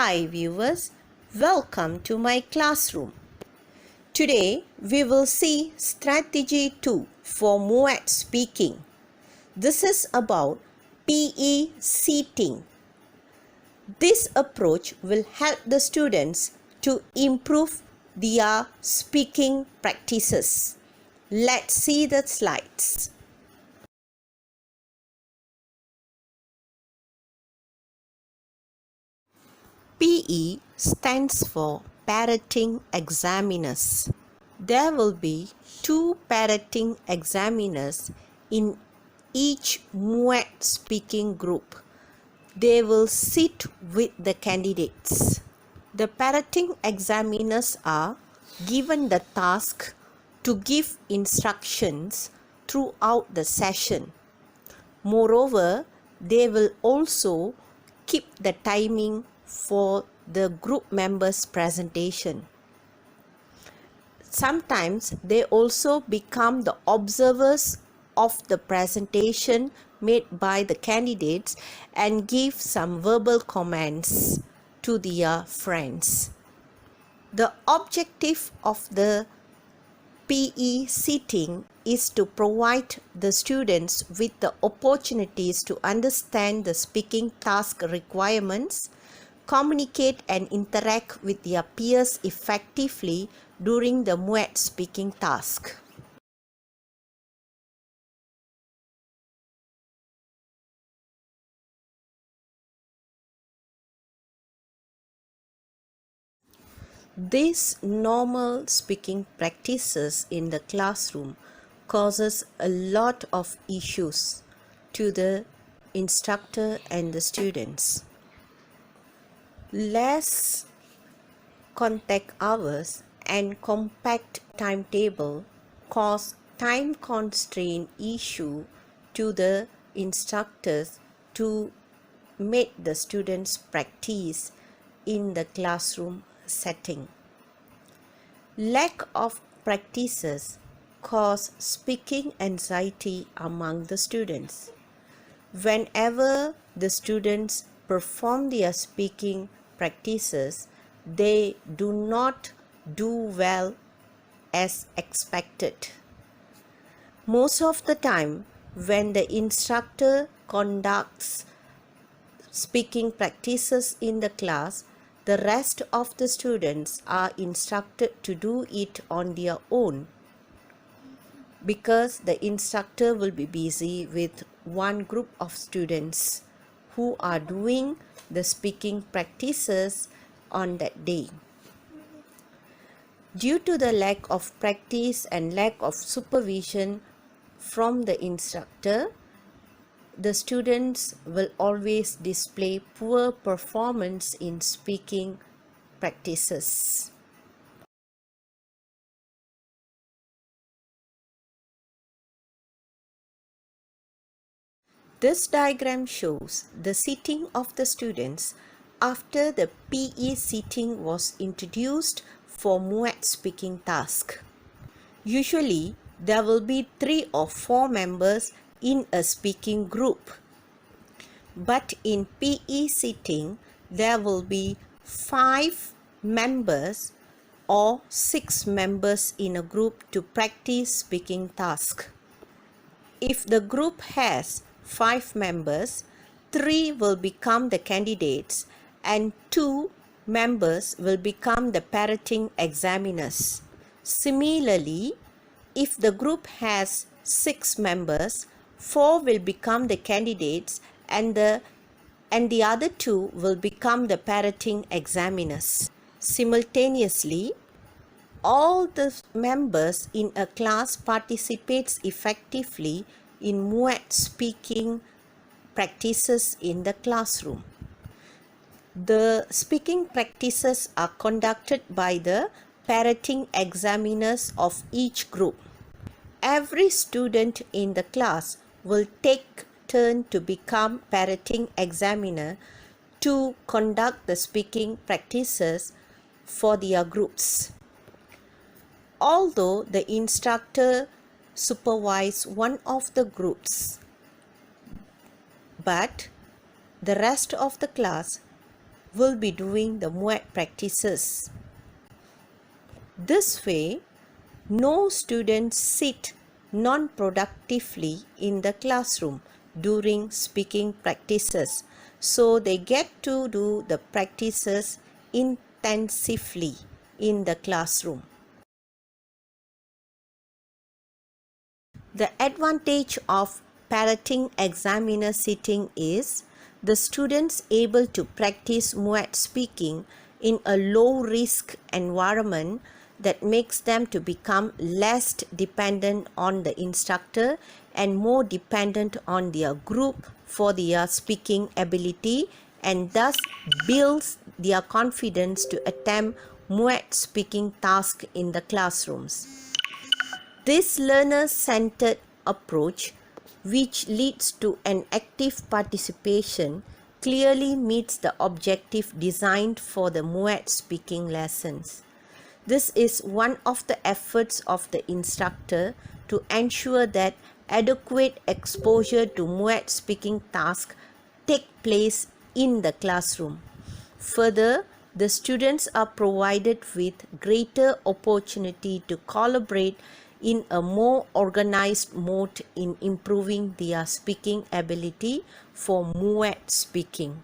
Hi viewers, welcome to my classroom. Today we will see strategy 2 for Muet speaking. This is about PE seating. This approach will help the students to improve their speaking practices. Let's see the slides. PE stands for Parroting Examiners. There will be 2 parroting examiners in each Muet speaking group. They will sit with the candidates. The parroting examiners are given the task to give instructions throughout the session. Moreover, they will also keep the timing for the group members' presentation. Sometimes they also become the observers of the presentation made by the candidates and give some verbal comments to their friends. The objective of the PE seating is to provide the students with the opportunities to understand the speaking task requirements, communicate and interact with their peers effectively during the Muet speaking task. These normal speaking practices in the classroom causes a lot of issues to the instructor and the students. Less contact hours and compact timetable cause time constraint issue to the instructors to make the students practice in the classroom setting. Lack of practices cause speaking anxiety among the students. Whenever the students perform their speaking practices, they do not do well as expected. Most of the time, when the instructor conducts speaking practices in the class, the rest of the students are instructed to do it on their own because the instructor will be busy with one group of students who are doing the speaking practices on that day. Due to the lack of practice and lack of supervision from the instructor, the students will always display poor performance in speaking practices. This diagram shows the seating of the students after the PE seating was introduced for Muet speaking task. Usually, there will be 3 or 4 members in a speaking group. But in PE seating, there will be 5 members or 6 members in a group to practice speaking task. If the group has 5 members, 3 will become the candidates and 2 members will become the parroting examiners. Similarly, if the group has 6 members, 4 will become the candidates and the other 2 will become the parroting examiners. Simultaneously, all the members in a class participates effectively in Muet speaking practices in the classroom. The speaking practices are conducted by the parroting examiners of each group. Every student in the class will take turn to become parroting examiner to conduct the speaking practices for their groups. Although the instructor supervises one of the groups, but the rest of the class will be doing the Muet practices. This way, no students sit non-productively in the classroom during speaking practices, so they get to do the practices intensively in the classroom. The advantage of parroting examiner sitting is the students able to practice Muet speaking in a low risk environment that makes them to become less dependent on the instructor and more dependent on their group for their speaking ability, and thus builds their confidence to attempt Muet speaking tasks in the classrooms. This learner-centered approach, which leads to an active participation, clearly meets the objective designed for the Muet speaking lessons. This is one of the efforts of the instructor to ensure that adequate exposure to Muet speaking tasks take place in the classroom. Further, the students are provided with greater opportunity to collaborate in a more organized mode in improving their speaking ability for Muet speaking.